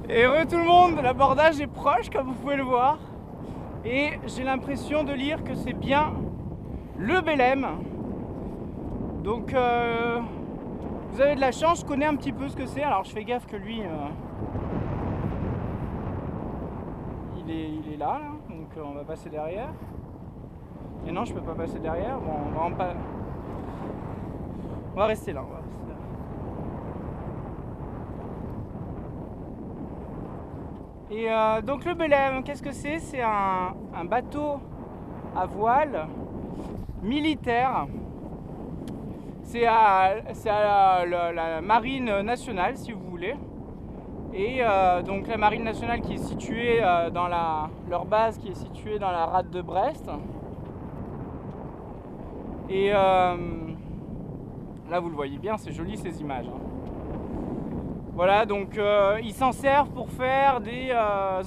Et heureux tout le monde, l'abordage est proche comme vous pouvez le voir. Et j'ai l'impression de lire que c'est bien le Belém. Donc vous avez de la chance, je connais un petit peu ce que c'est. Alors je fais gaffe que lui, il est là, donc on va passer derrière. Et non, je peux pas passer derrière. Bon, on va rester là. Et donc le Belém, qu'est-ce que c'est? C'est un bateau à voile militaire. C'est à la marine nationale, si vous voulez. Et donc la marine nationale qui est située dans leur base qui est située dans la rade de Brest. Et là vous le voyez bien, c'est joli ces images. Voilà, donc ils s'en servent pour faire des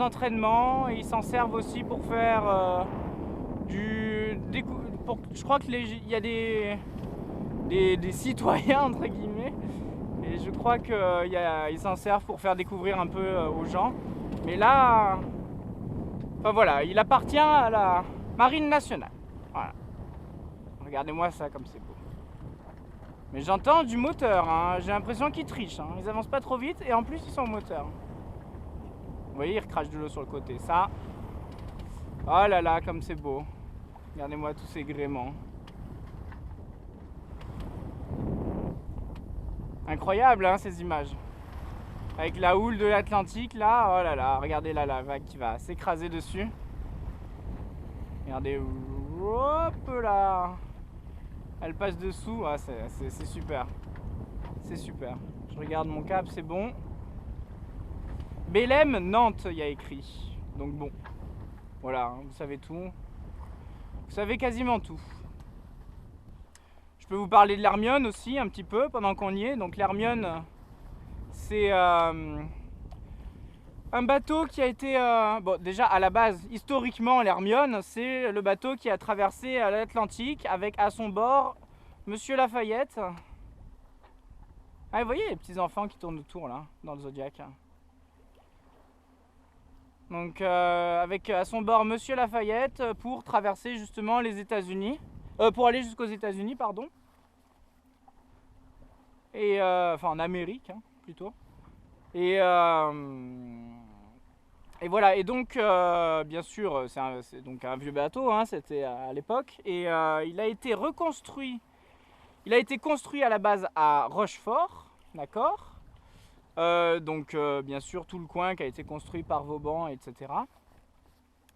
entraînements, et ils s'en servent aussi pour faire je crois qu'il y a des citoyens entre guillemets, et je crois qu'ils s'en servent pour faire découvrir un peu aux gens. Mais là, enfin voilà, il appartient à la marine nationale. Voilà. Regardez-moi ça comme c'est beau. Mais j'entends du moteur, hein. J'ai l'impression qu'ils trichent, hein. Ils avancent pas trop vite et en plus ils sont au moteur. Vous voyez, ils recrachent de l'eau sur le côté, ça. Oh là là, comme c'est beau. Regardez-moi tous ces gréements. Incroyable, hein, ces images. Avec la houle de l'Atlantique, là, oh là là, regardez là, la vague qui va s'écraser dessus. Regardez, hop là. Elle passe dessous, ah, c'est super. C'est super. Je regarde mon cap, c'est bon. Belém, Nantes, il y a écrit. Donc bon, voilà, vous savez tout. Vous savez quasiment tout. Je peux vous parler de l'Hermione aussi un petit peu pendant qu'on y est. Donc l'Hermione, c'est un bateau qui a été... bon, déjà à la base, historiquement, l'Hermione, c'est le bateau qui a traversé l'Atlantique avec à son bord Monsieur Lafayette. Ah, vous voyez les petits enfants qui tournent autour là, dans le Zodiac. Donc avec à son bord Monsieur Lafayette pour traverser justement les États-Unis. Pour aller jusqu'aux États-Unis, pardon. Et enfin en Amérique, hein, plutôt. Et voilà, et donc bien sûr c'est donc un vieux bateau, hein, c'était à l'époque, et il a été reconstruit, il a été construit à la base à Rochefort, d'accord, donc bien sûr tout le coin qui a été construit par Vauban, etc.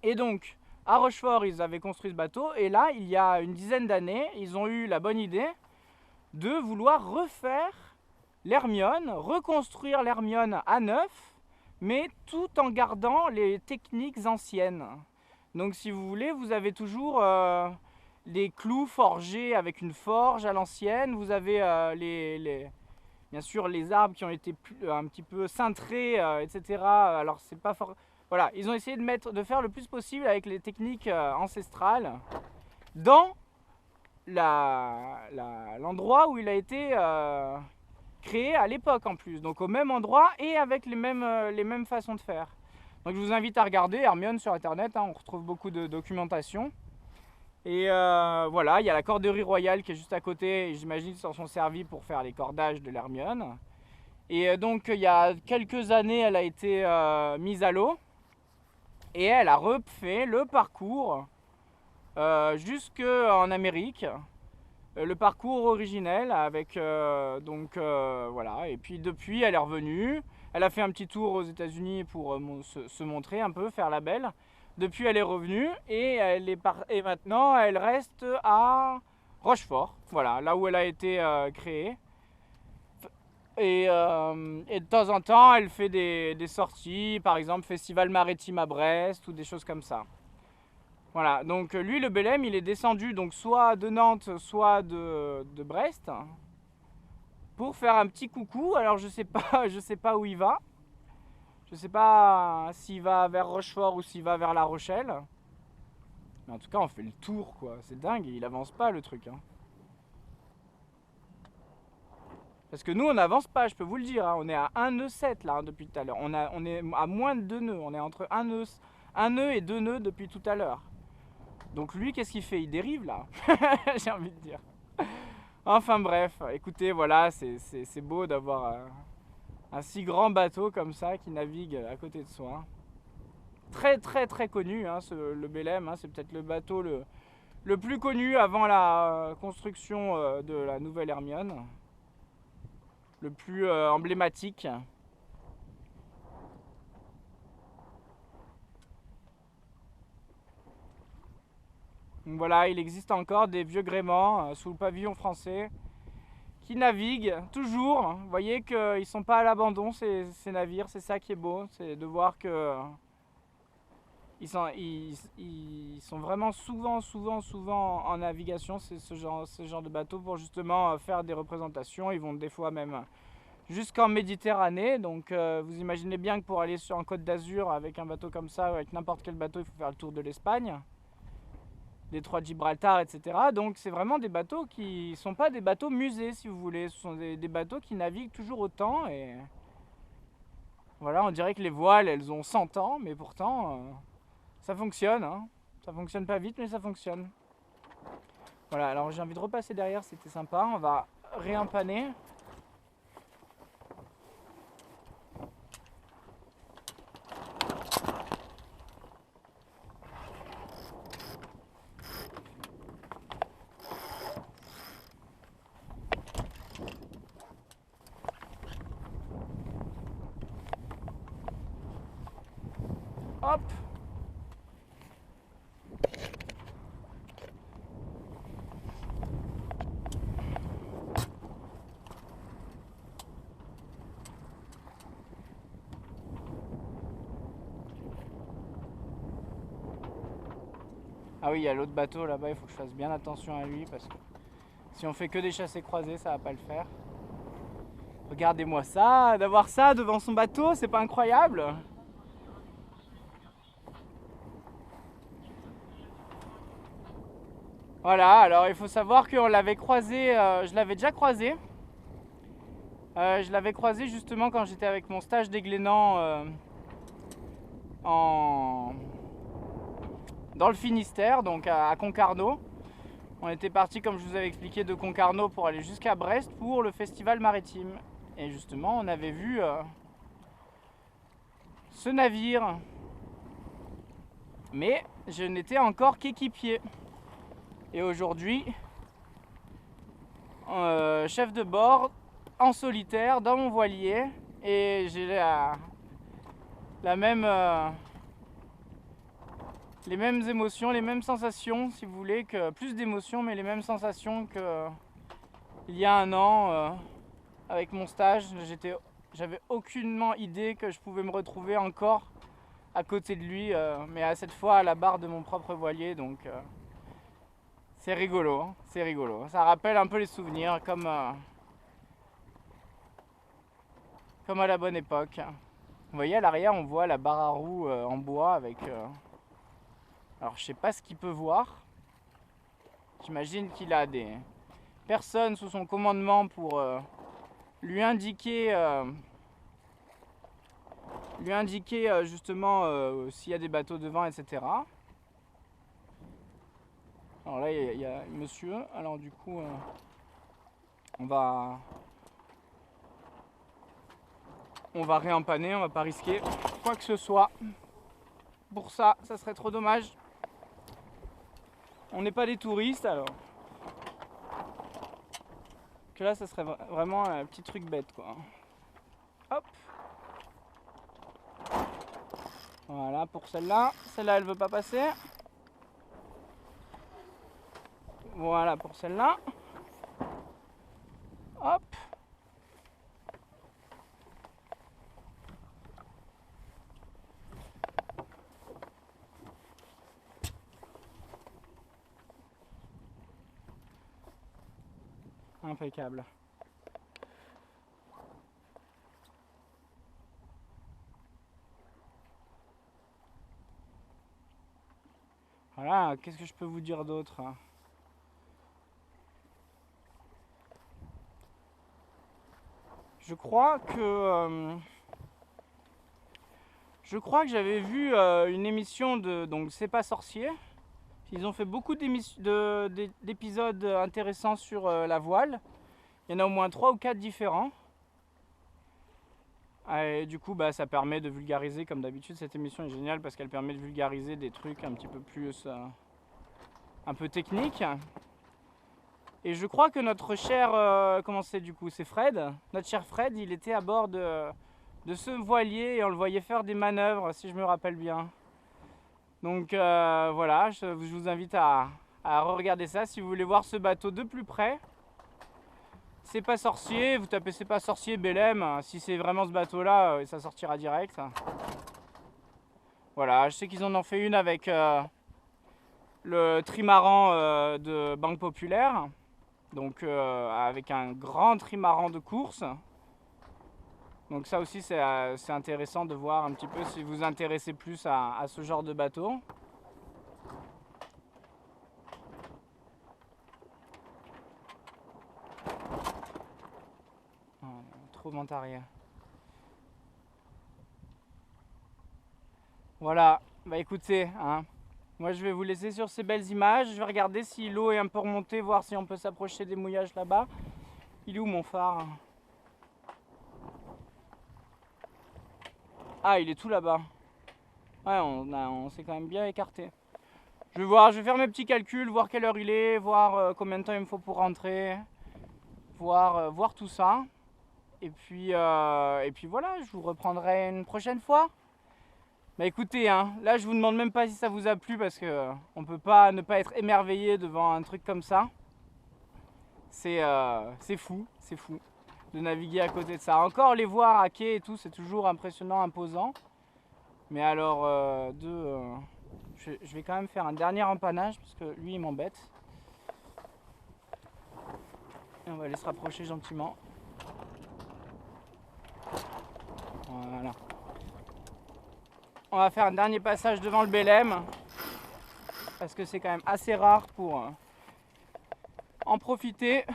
Et donc à Rochefort ils avaient construit ce bateau, et là il y a une dizaine d'années ils ont eu la bonne idée de vouloir refaire l'Hermione, reconstruire l'Hermione à neuf, mais tout en gardant les techniques anciennes. Donc si vous voulez, vous avez toujours les clous forgés avec une forge à l'ancienne, vous avez bien sûr les arbres qui ont été un petit peu cintrés, etc. Alors c'est pas fort. Voilà, ils ont essayé de faire le plus possible avec les techniques ancestrales dans l'endroit où il a été créé à l'époque en plus, donc au même endroit et avec les mêmes façons de faire. Donc je vous invite à regarder Hermione sur internet, hein, on retrouve beaucoup de documentation. Et voilà, il y a la corderie royale qui est juste à côté, et j'imagine qu'ils s'en sont servis pour faire les cordages de l'Hermione. Et donc il y a quelques années, elle a été mise à l'eau, et elle a refait le parcours jusqu'en Amérique. Le parcours originel avec voilà, et puis depuis elle est revenue, elle a fait un petit tour aux États-Unis pour se montrer un peu, faire la belle. Depuis elle est revenue et et maintenant elle reste à Rochefort, voilà, là où elle a été créée. Et de temps en temps elle fait des sorties, par exemple festival maritime à Brest ou des choses comme ça. Voilà, donc lui le Belém il est descendu donc soit de Nantes soit de Brest pour faire un petit coucou. Alors je sais pas où il va. Je sais pas s'il va vers Rochefort ou s'il va vers La Rochelle. Mais en tout cas on fait le tour quoi, c'est dingue, il avance pas le truc, hein. Parce que nous, on n'avance pas, je peux vous le dire. Hein. On est à 1 nœud 7 là, hein, depuis tout à l'heure. On est à moins de 2 nœuds. On est entre un nœud et 2 nœuds depuis tout à l'heure. Donc lui, qu'est-ce qu'il fait? Il dérive là. J'ai envie de dire. Enfin bref, écoutez, voilà, c'est beau d'avoir un si grand bateau comme ça qui navigue à côté de soi. Très très très connu, hein, le Belém. Hein, c'est peut-être le bateau le plus connu avant la construction de la nouvelle Hermione. Le plus emblématique. Donc voilà, il existe encore des vieux gréements sous le pavillon français qui naviguent toujours. Vous voyez qu'ils ne sont pas à l'abandon, ces navires. C'est ça qui est beau, c'est de voir que ils sont vraiment souvent en navigation, c'est ce genre de bateau, pour justement faire des représentations. Ils vont des fois même jusqu'en Méditerranée. Donc vous imaginez bien que pour aller en Côte d'Azur avec un bateau comme ça, ou avec n'importe quel bateau, il faut faire le tour de l'Espagne, détroit de Gibraltar, etc. Donc c'est vraiment des bateaux qui ne sont pas des bateaux musées, si vous voulez. Ce sont des bateaux qui naviguent toujours autant. Et voilà, on dirait que les voiles, elles ont 100 ans, mais pourtant, ça fonctionne. Hein. Ça fonctionne pas vite, mais ça fonctionne. Voilà, alors j'ai envie de repasser derrière, c'était sympa. On va réempanner. Hop. Ah oui, il y a l'autre bateau là-bas, il faut que je fasse bien attention à lui parce que si on fait que des chassés croisés, ça va pas le faire. Regardez-moi ça, d'avoir ça devant son bateau, c'est pas incroyable? Voilà, alors il faut savoir qu'on l'avait croisé, je l'avais déjà croisé. Je l'avais croisé justement quand j'étais avec mon stage d'églénant dans le Finistère, donc à Concarneau. On était parti, comme je vous avais expliqué, de Concarneau pour aller jusqu'à Brest pour le festival maritime. Et justement, on avait vu ce navire. Mais je n'étais encore qu'équipier. Et aujourd'hui, chef de bord, en solitaire, dans mon voilier. Et j'ai la même... les mêmes émotions, les mêmes sensations, si vous voulez, que plus d'émotions, mais les mêmes sensations que il y a un an avec mon stage. J'avais aucunement idée que je pouvais me retrouver encore à côté de lui, mais à cette fois à la barre de mon propre voilier, donc c'est rigolo, hein, c'est rigolo. Ça rappelle un peu les souvenirs, comme à la bonne époque. Vous voyez à l'arrière, on voit la barre à roues en bois avec... alors je sais pas ce qu'il peut voir. J'imagine qu'il a des personnes sous son commandement pour lui indiquer justement s'il y a des bateaux devant, etc. Alors là il y a monsieur, alors du coup on va réempanner, on va pas risquer quoi que ce soit. Pour ça serait trop dommage. On n'est pas des touristes alors. Que là ça serait vraiment un petit truc bête quoi. Hop. Voilà pour celle-là. Celle-là elle veut pas passer. Voilà pour celle-là. Hop. Impeccable. Voilà, qu'est-ce que je peux vous dire d'autre? Je crois que j'avais vu une émission de donc C'est pas sorcier. Ils ont fait beaucoup d'épisodes intéressants sur la voile. Il y en a au moins 3 ou 4 différents. Et du coup, ça permet de vulgariser, comme d'habitude. Cette émission est géniale parce qu'elle permet de vulgariser des trucs un petit peu plus un peu techniques. Et je crois que notre cher, comment c'est du coup, c'est Fred. Notre cher Fred, il était à bord de ce voilier et on le voyait faire des manœuvres, si je me rappelle bien. Donc voilà, je vous invite à regarder ça si vous voulez voir ce bateau de plus près. C'est pas sorcier, vous tapez c'est pas sorcier Belém, si c'est vraiment ce bateau là, ça sortira direct. Voilà, je sais qu'ils en ont fait une avec le trimaran de Banque Populaire, donc avec un grand trimaran de course. Donc ça aussi c'est intéressant de voir un petit peu si vous vous intéressez plus à ce genre de bateau. Trop vent arrière. Voilà, écoutez, hein, moi je vais vous laisser sur ces belles images. Je vais regarder si l'eau est un peu remontée, voir si on peut s'approcher des mouillages là-bas. Il est où mon phare? Ah, il est tout là-bas. Ouais, on s'est quand même bien écarté. Je vais faire mes petits calculs, voir quelle heure il est, voir combien de temps il me faut pour rentrer, voir tout ça. Et puis voilà, je vous reprendrai une prochaine fois. Écoutez, hein, là je vous demande même pas si ça vous a plu parce que on peut pas ne pas être émerveillé devant un truc comme ça. C'est fou de naviguer à côté de ça. Encore les voir à quai et tout, c'est toujours impressionnant, imposant. Mais alors, je vais quand même faire un dernier empannage parce que lui il m'embête. Et on va aller se rapprocher gentiment. Voilà. On va faire un dernier passage devant le Belém parce que c'est quand même assez rare pour en profiter.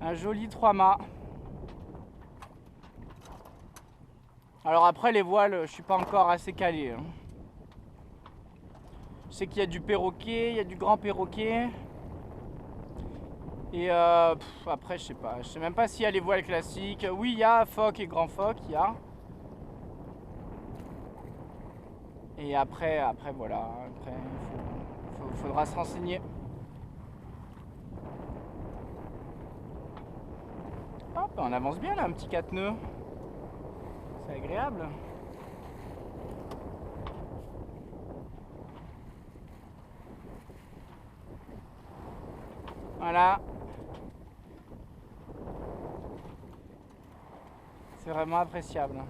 Un joli 3 mâts. Alors après les voiles, je suis pas encore assez calé. Hein. Je sais qu'il y a du perroquet, il y a du grand perroquet. Et après je sais pas, je sais même pas s'il y a les voiles classiques. Oui, il y a phoque et grand phoque, il y a. Et après voilà, après il faudra se renseigner. Hop, on avance bien là, un petit 4 nœuds. C'est agréable. Voilà. C'est vraiment appréciable.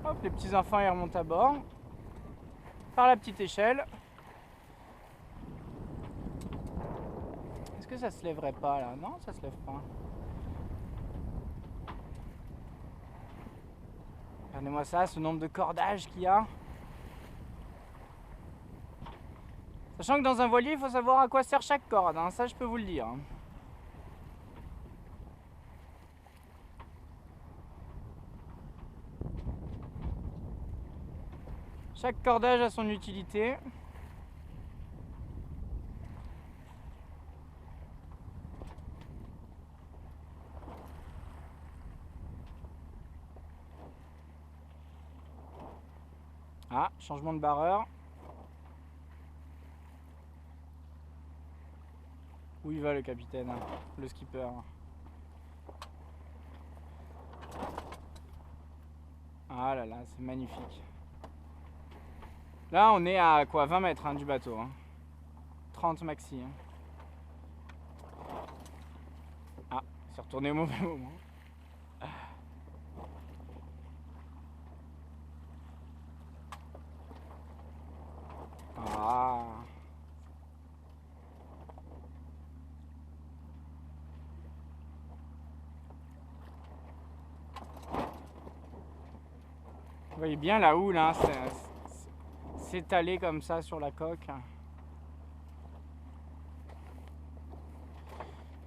Hop, les petits enfants ils remontent à bord par la petite échelle. Est-ce que ça se lèverait pas là? Non, ça se lève pas. Regardez-moi ça, ce nombre de cordages qu'il y a. Sachant que dans un voilier, il faut savoir à quoi sert chaque corde, hein, ça je peux vous le dire. Chaque cordage a son utilité. Ah, changement de barreur. Où il va le capitaine, le skipper? Ah là là, c'est magnifique. Là, on est à quoi, 20 mètres hein, du bateau. Hein. 30 maxi. Hein. Ah, c'est retourné au mauvais moment. Ah. Vous voyez bien la houle, hein, s'étaler comme ça sur la coque.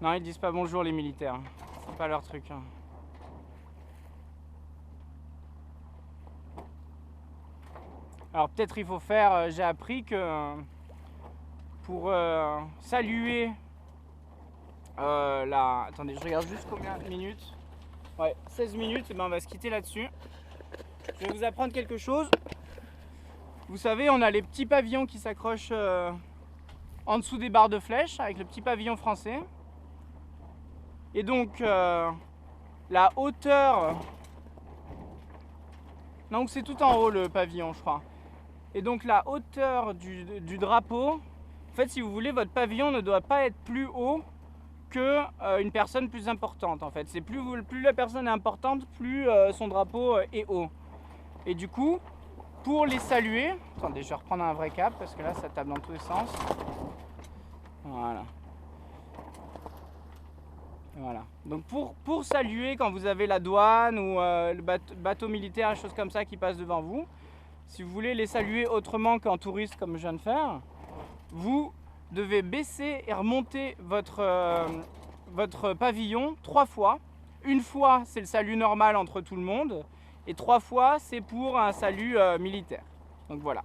Non, ils disent pas bonjour les militaires. C'est pas leur truc. Hein. Alors peut-être il faut faire, j'ai appris que pour saluer la... Attendez, je regarde juste combien de minutes. Ouais, 16 minutes, et ben on va se quitter là-dessus. Je vais vous apprendre quelque chose. Vous savez, on a les petits pavillons qui s'accrochent en dessous des barres de flèches avec le petit pavillon français. Et donc la hauteur... Non, c'est tout en haut le pavillon, je crois. Et donc la hauteur du drapeau, en fait, si vous voulez, votre pavillon ne doit pas être plus haut que une personne plus importante. En fait, c'est plus la personne est importante, plus son drapeau est haut. Et du coup, pour les saluer, attendez, je vais reprendre un vrai cap parce que là, ça tape dans tous les sens. Voilà. Voilà. Donc pour saluer quand vous avez la douane ou le bateau militaire, des choses comme ça qui passent devant vous, si vous voulez les saluer autrement qu'en touriste comme je viens de faire, vous devez baisser et remonter votre pavillon 3 fois. Une fois, c'est le salut normal entre tout le monde. Et 3 fois, c'est pour un salut militaire. Donc voilà.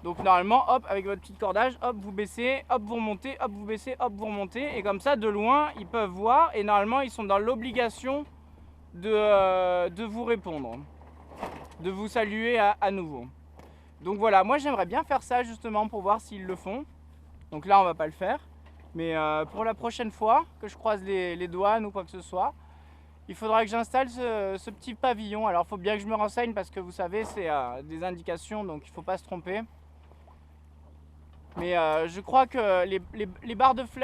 Donc normalement, hop, avec votre petit cordage, hop, vous baissez, hop, vous remontez, hop, vous baissez, hop, vous remontez. Et comme ça, de loin, ils peuvent voir. Et normalement, ils sont dans l'obligation de vous répondre, de vous saluer à nouveau. Donc voilà, moi j'aimerais bien faire ça justement pour voir s'ils le font. Donc là, on va pas le faire. Mais pour la prochaine fois que je croise les douanes ou quoi que ce soit, il faudra que j'installe ce petit pavillon. Alors il faut bien que je me renseigne parce que vous savez, c'est des indications, donc il ne faut pas se tromper. Mais je crois que les barres de flèches